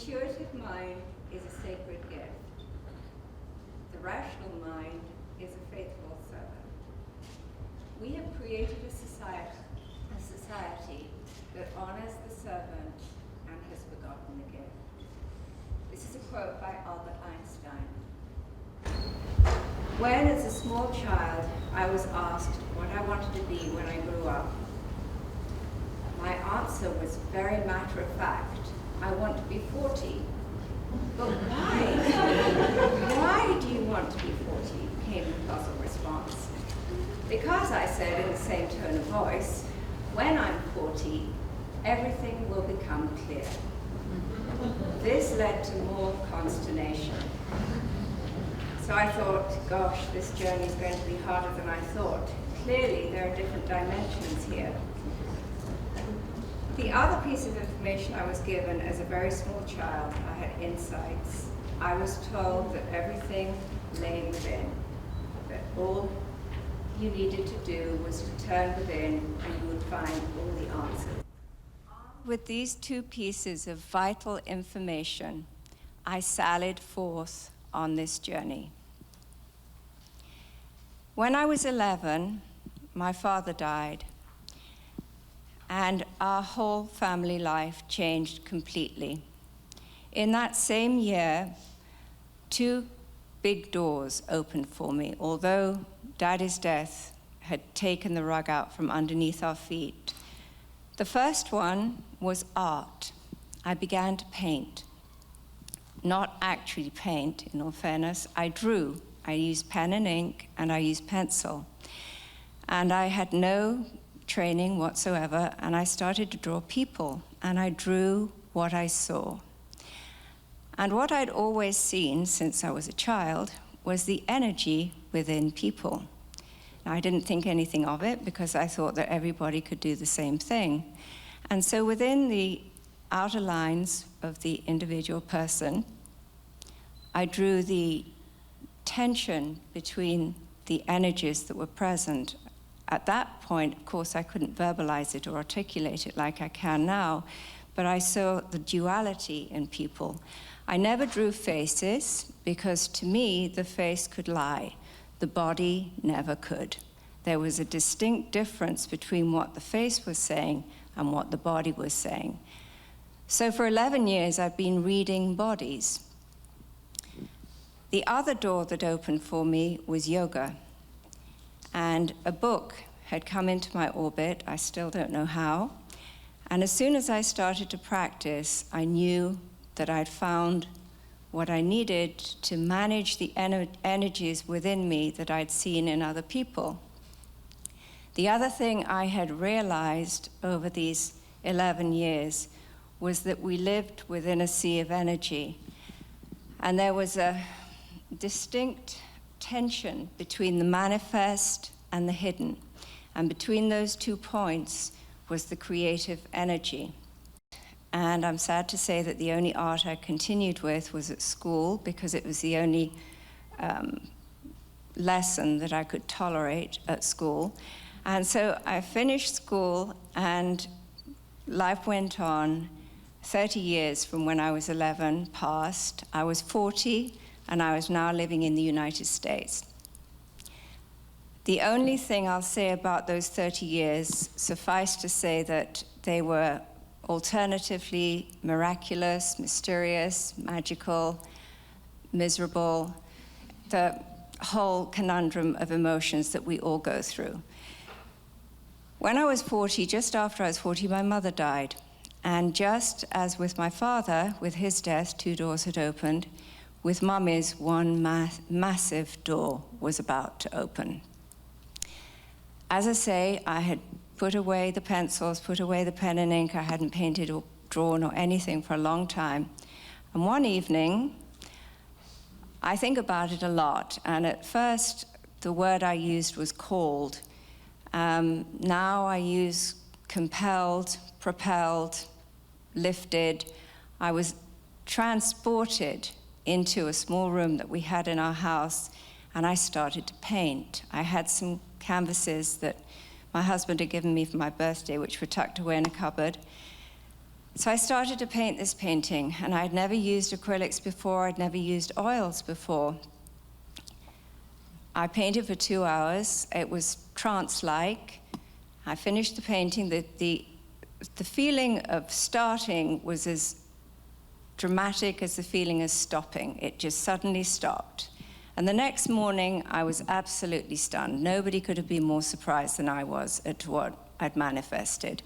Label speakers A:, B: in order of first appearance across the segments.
A: intuitive mind is a sacred gift. The rational mind is a faithful servant. We have created a society that honors the servant and has forgotten the gift. This is a quote by Albert Einstein. When, as a small child, I was asked what I wanted to be when I grew up, my answer was very matter of fact. I want to be 40. But why? Why do you want to be 40? Came the puzzled response. Because, I said in the same tone of voice, when I'm 40, everything will become clear. This led to more consternation. So I thought, gosh, this journey is going to be harder than I thought. Clearly, there are different dimensions here. The other piece of information I was given as a very small child, I had insights. I was told that everything lay within, that all you needed to do was to turn within and you would find all the answers. With these two pieces of vital information, I sallied forth on this journey. When I was 11, my father died, and our whole family life changed completely. In that same year, two big doors opened for me, although Daddy's death had taken the rug out from underneath our feet. The first one was art. I began to paint. Not actually paint, in all fairness. I drew. I used pen and ink, and I used pencil. And I had no training whatsoever, and I started to draw people, and I drew what I saw. And what I'd always seen since I was a child was the energy within people. Now, I didn't think anything of it because I thought that everybody could do the same thing. And so within the outer lines of the individual person, I drew the tension between the energies that were present. At that point, of course, I couldn't verbalize it or articulate it like I can now, but I saw the duality in people. I never drew faces because to me, the face could lie. The body never could. There was a distinct difference between what the face was saying and what the body was saying. So for 11 years, I've been reading bodies. The other door that opened for me was yoga. And a book had come into my orbit, I still don't know how. And as soon as I started to practice, I knew that I'd found what I needed to manage the energies within me that I'd seen in other people. The other thing I had realized over these 11 years was that we lived within a sea of energy. And there was a distinct tension between the manifest and the hidden. And between those 2 points was the creative energy. And I'm sad to say that the only art I continued with was at school because it was the only lesson that I could tolerate at school. And so I finished school and life went on. 30 years from when I was 11 passed. I was 40 and I was now living in the United States. The only thing I'll say about those 30 years, suffice to say that they were alternatively miraculous, mysterious, magical, miserable, the whole conundrum of emotions that we all go through. When I was 40, just after I was 40, my mother died. And just as with my father, with his death, 2 doors had opened, with Mummy's, one massive door was about to open. As I say, I had put away the pencils, put away the pen and ink. I hadn't painted or drawn or anything for a long time. And one evening, I think about it a lot. And at first, the word I used was called. Now I use compelled, propelled, lifted. I was transported into a small room that we had in our house, and I started to paint. I had some canvases that my husband had given me for my birthday, which were tucked away in a cupboard. So I started to paint this painting, and I'd never used acrylics before, I'd never used oils before. I painted for 2 hours. It was trance-like. I finished the painting. The feeling of starting was as dramatic as the feeling of stopping. It just suddenly stopped. And the next morning, I was absolutely stunned. Nobody could have been more surprised than I was at what I'd manifested.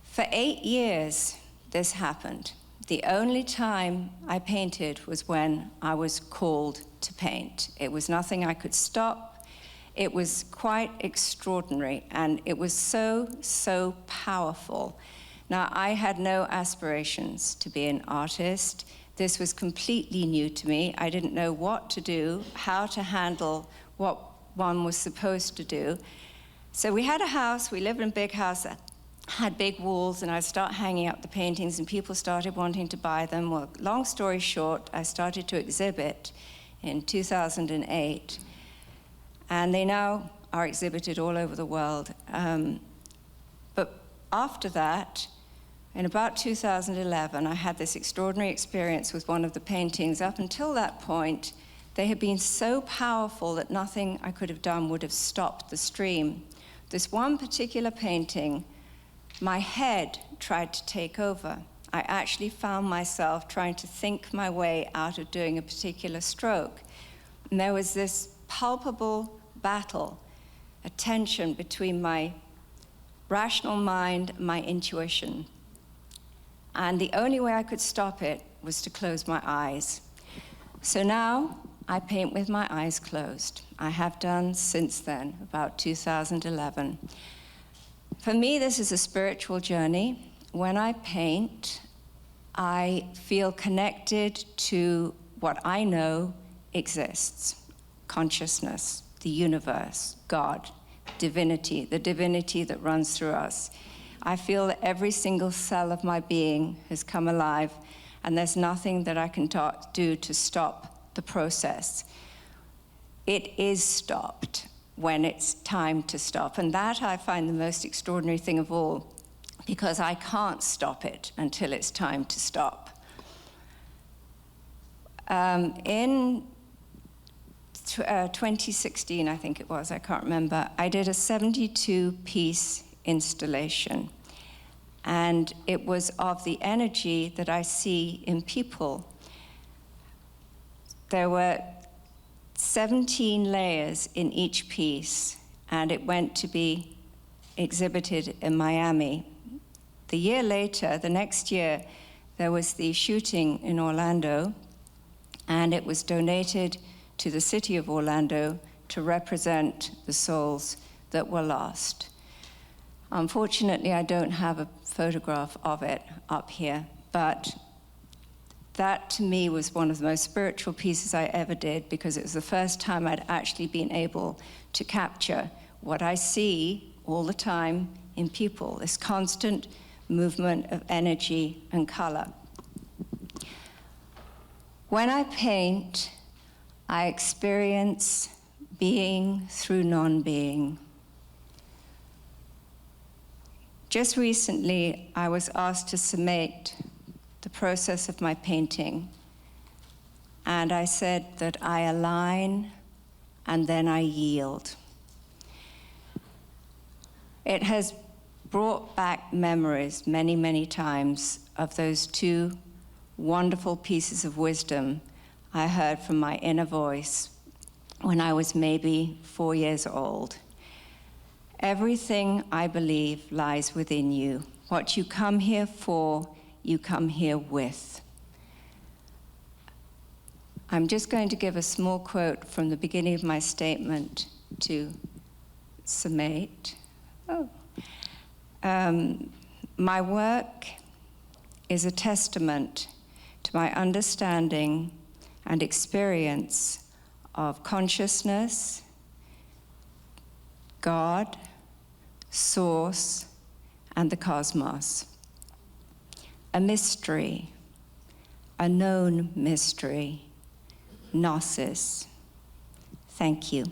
A: For 8 years, this happened. The only time I painted was when I was called to paint. It was nothing I could stop. It was quite extraordinary, and it was so powerful. Now, I had no aspirations to be an artist. This was completely new to me. I didn't know what to do, how to handle what one was supposed to do. So we had a house, we lived in a big house that had big walls, and I'd start hanging up the paintings, and people started wanting to buy them. Well, long story short, I started to exhibit in 2008, and they now are exhibited all over the world. But after that, in about 2011, I had this extraordinary experience with one of the paintings. Up until that point, they had been so powerful that nothing I could have done would have stopped the stream. This one particular painting, my head tried to take over. I actually found myself trying to think my way out of doing a particular stroke. And there was this palpable battle, a tension between my rational mind and my intuition. And the only way I could stop it was to close my eyes. So now I paint with my eyes closed. I have done since then, about 2011. For me, this is a spiritual journey. When I paint, I feel connected to what I know exists: consciousness, the universe, God, divinity, the divinity that runs through us. I feel that every single cell of my being has come alive, and there's nothing that I can do to stop the process. It is stopped when it's time to stop, and that I find the most extraordinary thing of all, because I can't stop it until it's time to stop. In 2016, I think it was, I can't remember, I did a 72-piece installation, and it was of the energy that I see in people. There were 17 layers in each piece, and it went to be exhibited in Miami. The year later, the next year, there was the shooting in Orlando, and it was donated to the city of Orlando to represent the souls that were lost. Unfortunately, I don't have a photograph of it up here, but that to me was one of the most spiritual pieces I ever did, because it was the first time I'd actually been able to capture what I see all the time in people, this constant movement of energy and color. When I paint, I experience being through non-being. Just recently, I was asked to summate the process of my painting, and I said that I align and then I yield. It has brought back memories many, many times of those two wonderful pieces of wisdom I heard from my inner voice when I was maybe 4 years old. Everything, I believe, lies within you. What you come here for, you come here with. I'm just going to give a small quote from the beginning of my statement to summate. My work is a testament to my understanding and experience of consciousness, God, Source, and the cosmos. A mystery, a known mystery, Gnosis. Thank you.